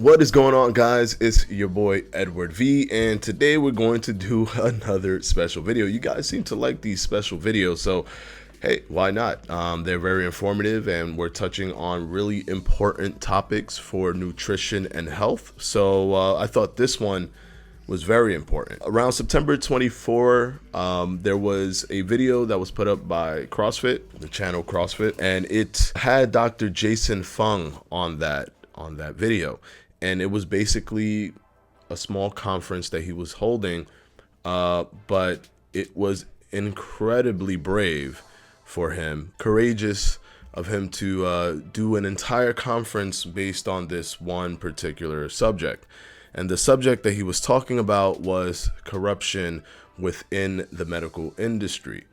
What is going on, guys? It's your boy Edward V, and today we're going to do another special video. You guys seem to like these special videos, so hey, why not? They're very informative, and we're touching on really important topics for nutrition and health. So I thought this one was very important. Around September 24, there was a video that was put up by Crossfit, the channel Crossfit, and it had Dr. Jason Fung on that video. And it was basically a small conference that he was holding, but it was incredibly brave for him, courageous of him to do an entire conference based on this one particular subject. And the subject that he was talking about was corruption within the medical industry.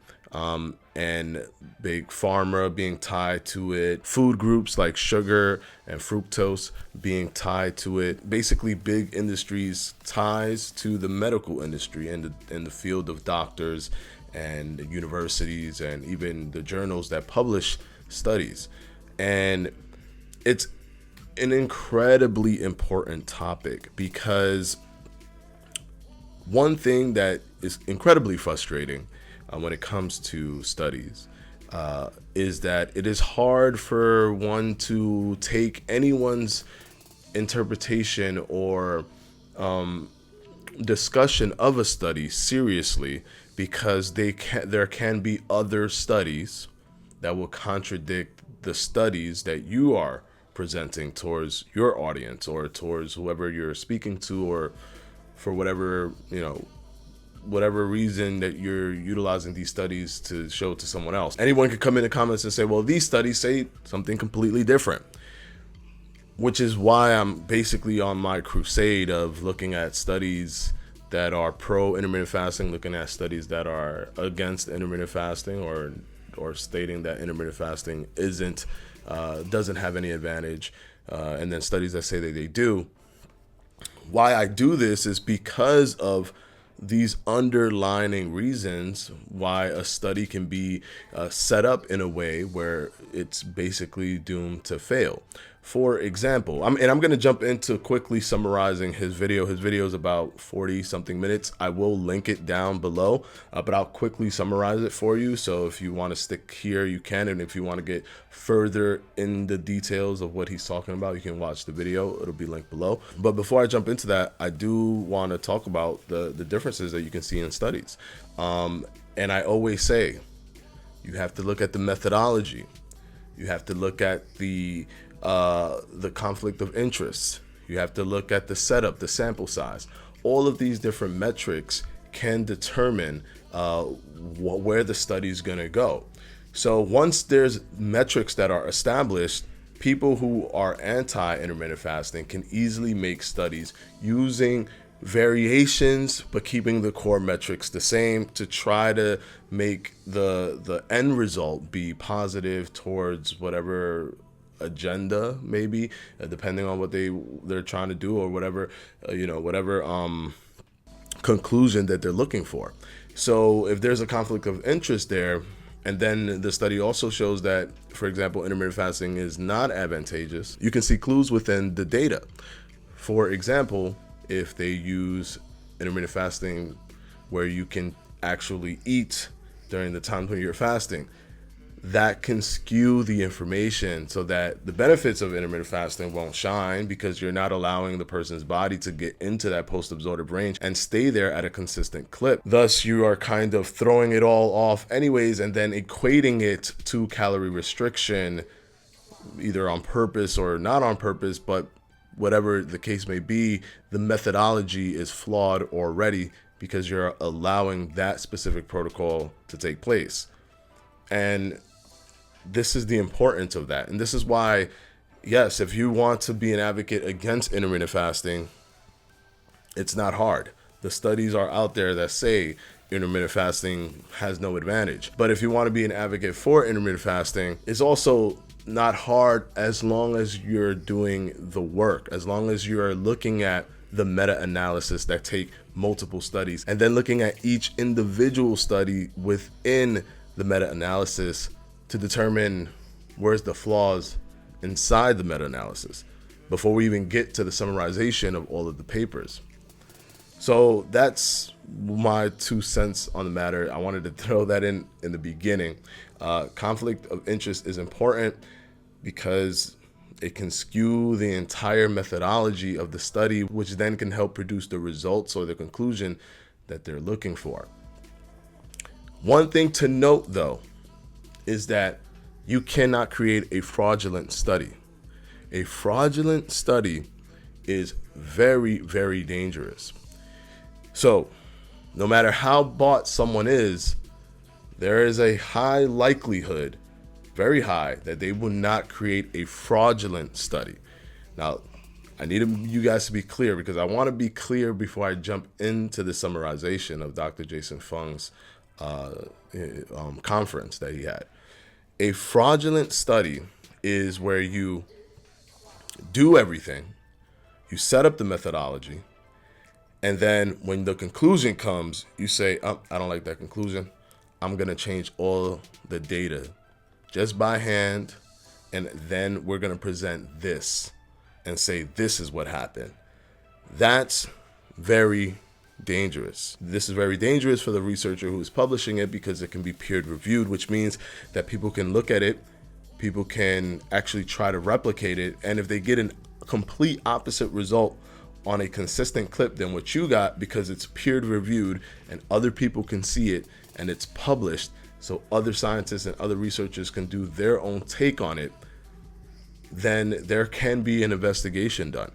And big pharma being tied to it, food groups like sugar and fructose being tied to it, basically big industries ties to the medical industry and in the field of doctors and universities and even the journals that publish studies. And it's an incredibly important topic because one thing that is incredibly frustrating when it comes to studies is that it is hard for one to take anyone's interpretation or discussion of a study seriously, because there can be other studies that will contradict the studies that you are presenting towards your audience or towards whoever you're speaking to, or for whatever whatever reason that you're utilizing these studies to show to someone else. Anyone could come in the comments and say, well, these studies say something completely different, which is why I'm basically on my crusade of looking at studies that are pro intermittent fasting, looking at studies that are against intermittent fasting, or stating that intermittent fasting doesn't have any advantage, and then studies that say that they do. Why I do this is because of these underlying reasons why a study can be set up in a way where it's basically doomed to fail. For example, I'm going to jump into quickly summarizing his video. His video is about 40 something minutes. I will link it down below, but I'll quickly summarize it for you. So if you want to stick here, you can. And if you want to get further in the details of what he's talking about, you can watch the video. It'll be linked below. But before I jump into that, I do want to talk about the differences that you can see in studies. And I always say, you have to look at the methodology. You have to look at the conflict of interest. You have to look at the setup, the sample size. All of these different metrics can determine where the study is going to go. So once there's metrics that are established, people who are anti-intermittent fasting can easily make studies using variations but keeping the core metrics the same to try to make the end result be positive towards whatever agenda, maybe depending on what they're trying to do, or whatever conclusion that they're looking for. So if there's a conflict of interest there, and then the study also shows that, for example, intermittent fasting is not advantageous, you can see clues within the data. For example, if they use intermittent fasting where you can actually eat during the time when you're fasting, that can skew the information so that the benefits of intermittent fasting won't shine, because you're not allowing the person's body to get into that post-absorptive range and stay there at a consistent clip. Thus, you are kind of throwing it all off anyways, and then equating it to calorie restriction, either on purpose or not on purpose, but whatever the case may be, the methodology is flawed already because you're allowing that specific protocol to take place. And this is the importance of that. And this is why, yes, if you want to be an advocate against intermittent fasting, it's not hard. The studies are out there that say intermittent fasting has no advantage. But if you want to be an advocate for intermittent fasting, it's also not hard as long as you're doing the work, as long as you're looking at the meta-analysis that take multiple studies and then looking at each individual study within the meta-analysis to determine where's the flaws inside the meta-analysis. before we even get to the summarization of all of the papers. So that's my 2 cents on the matter. I wanted to throw that in the beginning. Conflict of interest is important because it can skew the entire methodology of the study, which then can help produce the results or the conclusion that they're looking for. One thing to note, though, is that you cannot create a fraudulent study. A fraudulent study is very, very dangerous. So, no matter how bought someone is, there is a high likelihood, very high, that they will not create a fraudulent study. Now, I need you guys to be clear, because I want to be clear before I jump into the summarization of Dr. Jason Fung's conference that he had. A fraudulent study is where you do everything, you set up the methodology, and then when the conclusion comes, you say, I don't like that conclusion. I'm going to change all the data just by hand, and then we're going to present this and say this is what happened. That's very dangerous. This is very dangerous for the researcher who is publishing it, because it can be peer reviewed, which means that people can look at it, people can actually try to replicate it, and if they get a complete opposite result on a consistent clip than what you got, because it's peer reviewed and other people can see it and it's published, so other scientists and other researchers can do their own take on it, then there can be an investigation done.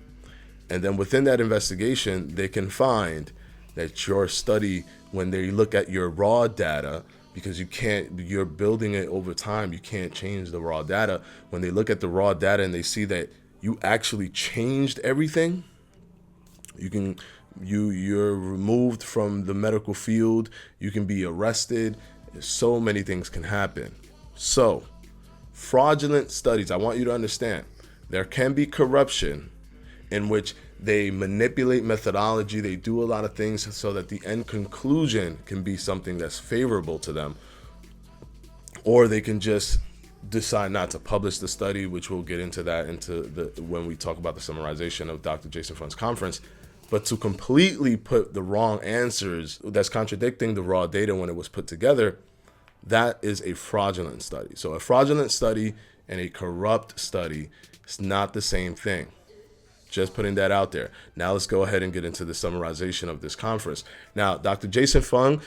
And then within that investigation, they can find that your study, when they look at your raw data, because you're building it over time, you can't change the raw data. When they look at the raw data and they see that you actually changed everything, you're removed from the medical field, you can be arrested, so many things can happen. So, fraudulent studies, I want you to understand, there can be corruption in which they manipulate methodology, they do a lot of things so that the end conclusion can be something that's favorable to them, or they can just decide not to publish the study, which we'll get into that when we talk about the summarization of Dr. Jason Fung's conference. But to completely put the wrong answers that's contradicting the raw data when it was put together, that is a fraudulent study. So a fraudulent study and a corrupt study is not the same thing. Just putting that out there. Now let's go ahead and get into the summarization of this conference. Now, Dr. Jason Fung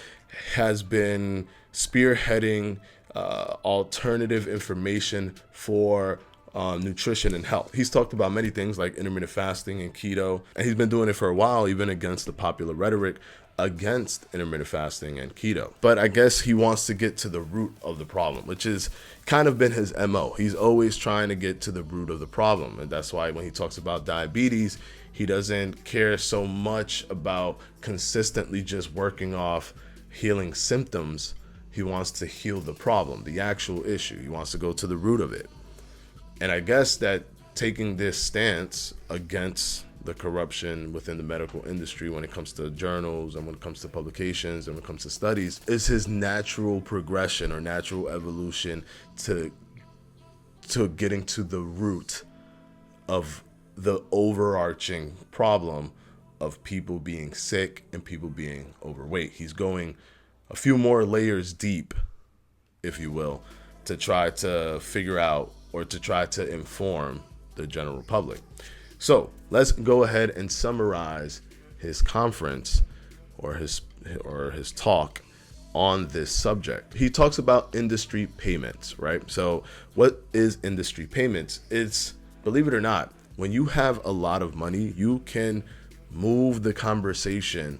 has been spearheading alternative information for nutrition and health. He's talked about many things like intermittent fasting and keto, and he's been doing it for a while, even against the popular rhetoric against intermittent fasting and keto. But I guess he wants to get to the root of the problem, which is kind of been his MO. He's always trying to get to the root of the problem. And that's why when he talks about diabetes, he doesn't care so much about consistently just working off healing symptoms. He wants to heal the problem, the actual issue. He wants to go to the root of it. And I guess that taking this stance against the corruption within the medical industry when it comes to journals and when it comes to publications and when it comes to studies is his natural progression or natural evolution to getting to the root of the overarching problem of people being sick and people being overweight. He's going a few more layers deep, if you will, to try to figure out or to try to inform the general public. So let's go ahead and summarize his conference or his talk on this subject. He talks about industry payments, right? So what is industry payments? It's, believe it or not, when you have a lot of money, you can move the conversation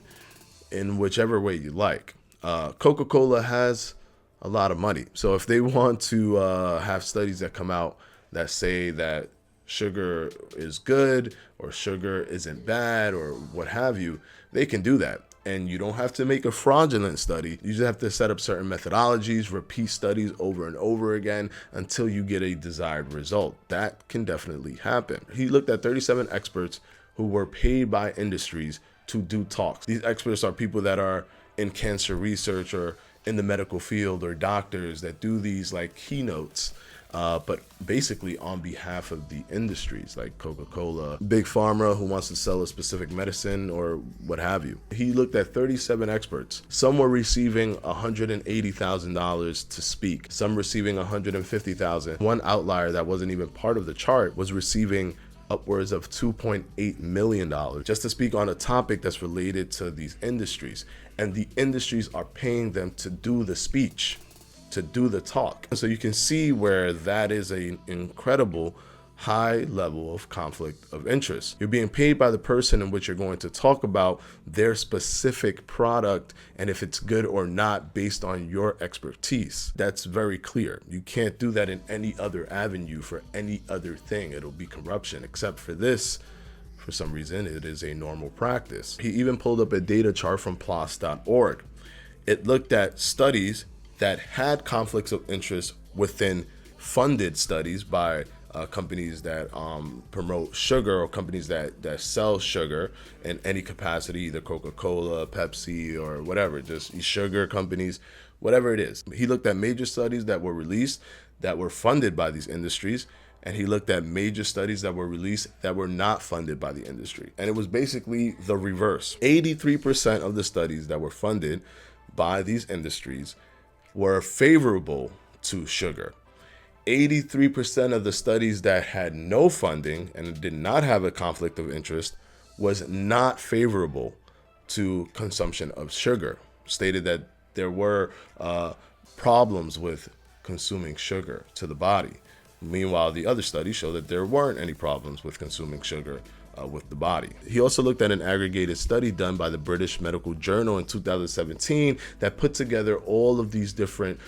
in whichever way you like. Coca-Cola has a lot of money. So if they want to have studies that come out that say that sugar is good or sugar isn't bad or what have you, they can do that. And you don't have to make a fraudulent study. You just have to set up certain methodologies, repeat studies over and over again until you get a desired result. That can definitely happen. He looked at 37 experts who were paid by industries to do talks. These experts are people that are in cancer research or in the medical field or doctors that do these like keynotes but basically on behalf of the industries like Coca-Cola, Big Pharma, who wants to sell a specific medicine or what have you. He looked at 37 experts. Some were receiving $180,000 to speak, some receiving $150,000. One outlier that wasn't even part of the chart was receiving upwards of $2.8 million just to speak on a topic that's related to these industries. And the industries are paying them to do the speech, to do the talk. So you can see where that is an incredible high level of conflict of interest. You're being paid by the person in which you're going to talk about their specific product and if it's good or not based on your expertise. That's very clear. You can't do that in any other avenue for any other thing. It'll be corruption, except for this. For some reason, it is a normal practice. He even pulled up a data chart from PLOS.org. It looked at studies that had conflicts of interest within funded studies by companies that promote sugar or companies that sell sugar in any capacity, either Coca-Cola, Pepsi, or whatever, just sugar companies, whatever it is. He looked at major studies that were released that were funded by these industries, and he looked at major studies that were released that were not funded by the industry. And it was basically the reverse. 83% of the studies that were funded by these industries were favorable to sugar. 83% of the studies that had no funding and did not have a conflict of interest was not favorable to consumption of sugar. Stated that there were problems with consuming sugar to the body. Meanwhile, the other studies show that there weren't any problems with consuming sugar with the body. He also looked at an aggregated study done by the British Medical Journal in 2017 that put together all of these different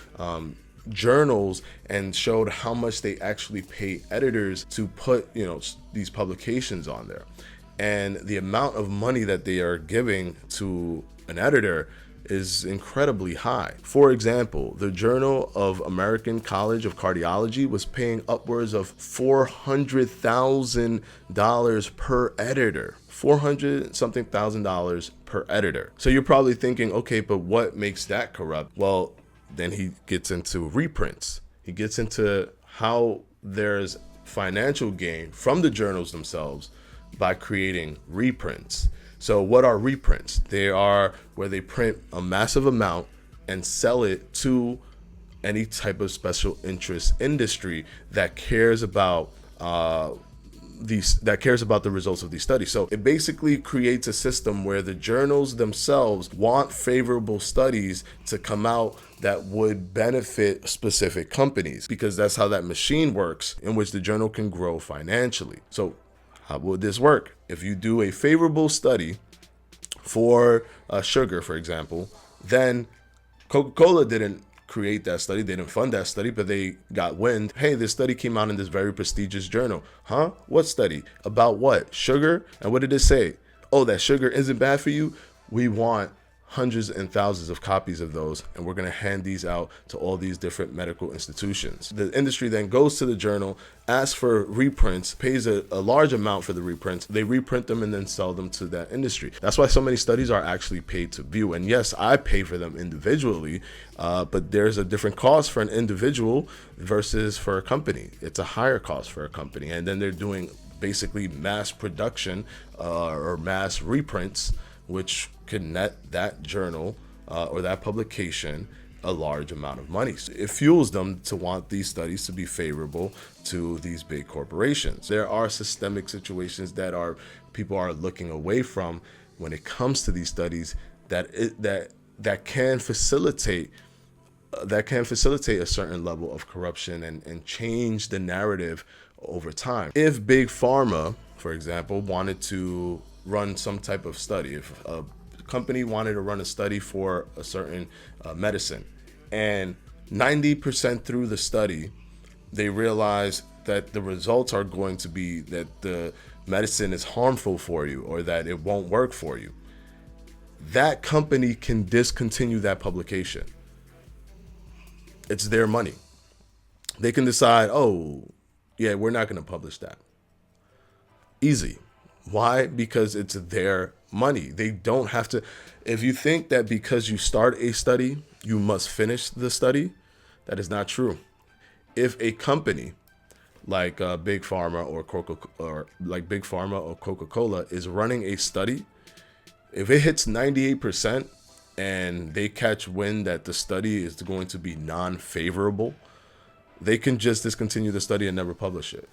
journals and showed how much they actually pay editors to put, these publications on there. And the amount of money that they are giving to an editor is incredibly high. For example, the Journal of American College of Cardiology was paying upwards of $400,000 per editor. $400-something thousand per editor. So you're probably thinking, okay, but what makes that corrupt? Well, then he gets into reprints. He gets into how there's financial gain from the journals themselves by creating reprints. So what are reprints? They are where they print a massive amount and sell it to any type of special interest industry that cares about the results of these studies. So it basically creates a system where the journals themselves want favorable studies to come out that would benefit specific companies, because that's how that machine works in which the journal can grow financially. So how would this work? If you do a favorable study for sugar, for example, then Coca-Cola didn't create that study, they didn't fund that study, but they got wind. Hey, this study came out in this very prestigious journal. Huh? What study? About what? Sugar? And what did it say? Oh, that sugar isn't bad for you? We want hundreds and thousands of copies of those, and we're going to hand these out to all these different medical institutions. The industry then goes to the journal, asks for reprints, pays a large amount for the reprints. They reprint them and then sell them to that industry. That's why so many studies are actually paid to view. And yes, I pay for them individually, but there's a different cost for an individual versus for a company. It's a higher cost for a company. And then they're doing basically mass production or mass reprints, which could net that journal or that publication a large amount of money. So it fuels them to want these studies to be favorable to these big corporations. There are systemic situations that people are looking away from when it comes to these studies that can facilitate a certain level of corruption and change the narrative over time. If Big Pharma, for example, wanted to run some type of study, if a company wanted to run a study for a certain medicine, and 90% through the study, they realize that the results are going to be that the medicine is harmful for you or that it won't work for you, that company can discontinue that publication. It's their money. They can decide, oh, yeah, we're not going to publish that. Easy. Why? Because it's their money. They don't have to. If you think that because you start a study, you must finish the study, that is not true. if a company like Big Pharma or Coca-Cola is running a study, if it hits 98% and they catch wind that the study is going to be non-favorable, they can just discontinue the study and never publish it.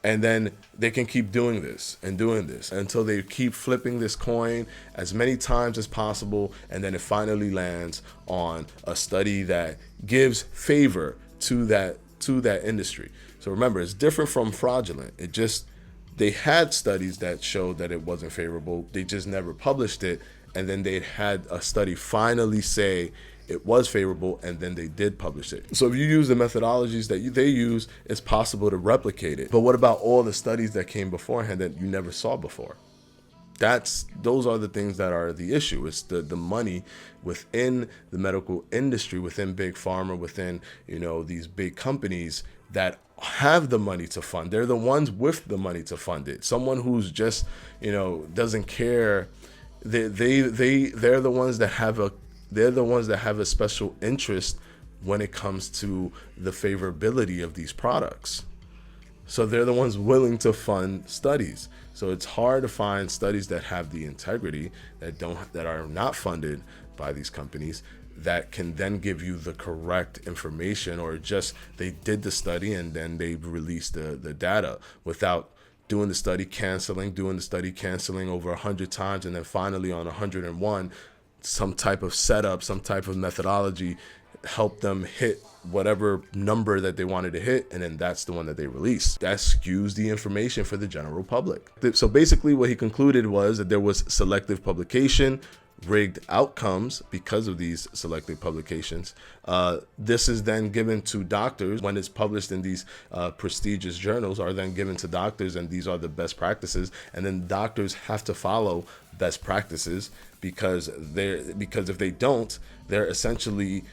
And then they can keep doing this until they keep flipping this coin as many times as possible. And then it finally lands on a study that gives favor to that industry. So remember, it's different from fraudulent. They had studies that showed that it wasn't favorable. They just never published it. And then they had a study finally say it was favorable, and then they did publish it. So if you use the methodologies that they use, it's possible to replicate it. But what about all the studies that came beforehand that you never saw before? Those are the things that are the issue. It's the money within the medical industry, within Big Pharma, within these big companies that have the money to fund. They're the ones with the money to fund it. Someone who's just doesn't care. They're the ones that have a special interest when it comes to the favorability of these products. So they're the ones willing to fund studies. So it's hard to find studies that have the integrity, that are not funded by these companies, that can then give you the correct information, or just they did the study and then they released the data without doing the study canceling over 100 times, and then finally on 101, some type of setup, some type of methodology help them hit whatever number that they wanted to hit, and then that's the one that they release. That skews the information for the general public. So basically what he concluded was that there was selective publication, rigged outcomes because of these selective publications. This is then given to doctors when it's published in these prestigious journals, are then given to doctors, and these are the best practices, and then doctors have to follow best practices because if they don't, they're essentially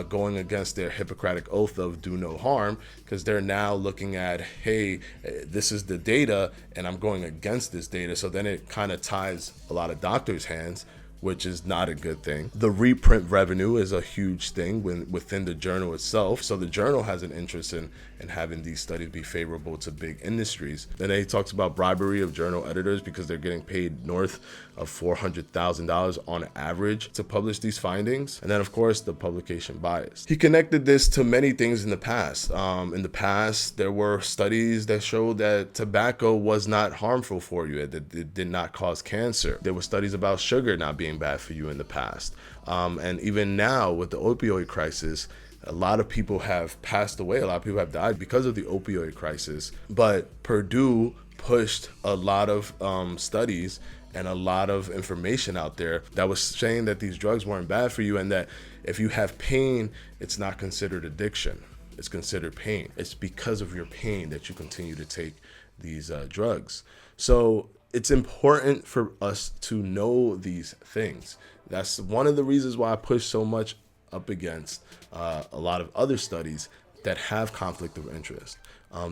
going against their Hippocratic oath of do no harm, because they're now looking at, hey, this is the data and I'm going against this data. So then it kind of ties a lot of doctors' hands, which is not a good thing. The reprint revenue is a huge thing within the journal itself. So the journal has an interest in having these studies be favorable to big industries. And then he talks about bribery of journal editors because they're getting paid north of $400,000 on average to publish these findings. And then of course the publication bias. He connected this to many things in the past. In the past, there were studies that showed that tobacco was not harmful for you, that it did not cause cancer. There were studies about sugar not being bad for you in the past. And even now with the opioid crisis, a lot of people have passed away. A lot of people have died because of the opioid crisis. But Purdue pushed a lot of studies and a lot of information out there that was saying that these drugs weren't bad for you, and that if you have pain, it's not considered addiction. It's considered pain. It's because of your pain that you continue to take these drugs. So it's important for us to know these things. That's one of the reasons why I push so much up against a lot of other studies that have conflict of interest,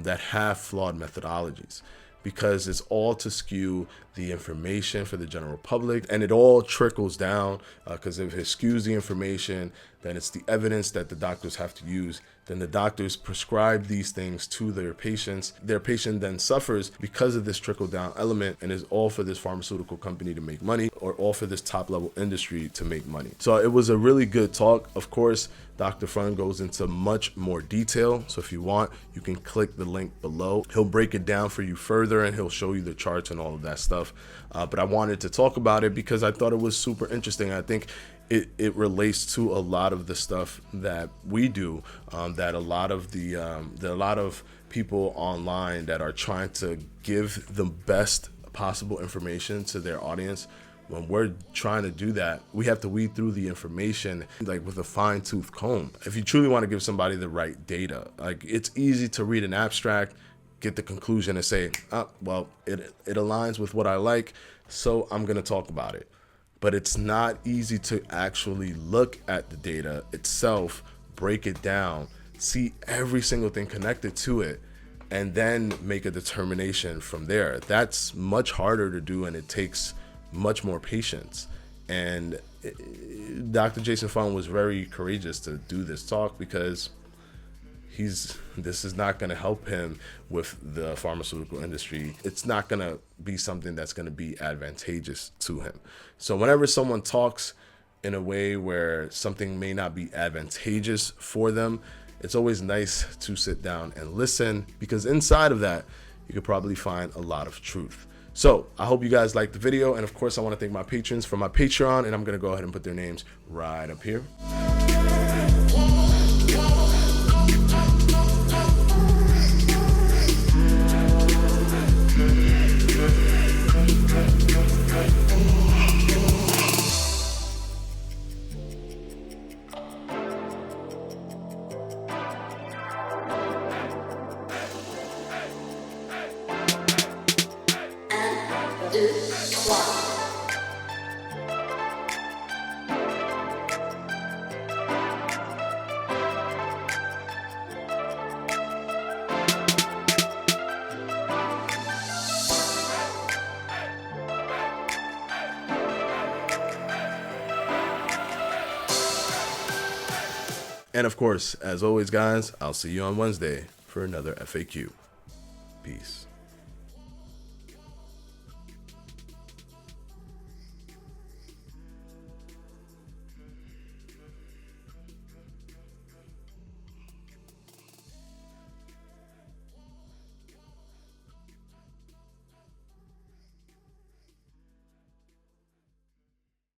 that have flawed methodologies, because it's all to skew the information for the general public, and it all trickles down, because if it skews the information, then it's the evidence that the doctors have to use. Then the doctors prescribe these things to their patients. Their patient then suffers because of this trickle down element, and is all for this pharmaceutical company to make money, or all for this top level industry to make money. So it was a really good talk. Of course, Dr. Fung goes into much more detail. So if you want, you can click the link below. He'll break it down for you further, and he'll show you the charts and all of that stuff. But I wanted to talk about it because I thought it was super interesting. I think it relates to a lot of the stuff that we do, that a lot of people online that are trying to give the best possible information to their audience. When we're trying to do that, we have to weed through the information like with a fine-tooth comb. If you truly want to give somebody the right data, like, it's easy to read an abstract, get the conclusion, and say, well, it aligns with what I like, so I'm going to talk about it. But it's not easy to actually look at the data itself, break it down, see every single thing connected to it, and then make a determination from there. That's much harder to do, and it takes much more patience. And Dr. Jason Fung was very courageous to do this talk, because this is not going to help him with the pharmaceutical industry. It's not going to be something that's going to be advantageous to him. So whenever someone talks in a way where something may not be advantageous for them, it's always nice to sit down and listen, because inside of that, you could probably find a lot of truth. So I hope you guys liked the video. And of course, I want to thank my patrons for my Patreon, and I'm going to go ahead and put their names right up here. And of course, as always, guys, I'll see you on Wednesday for another FAQ. Peace.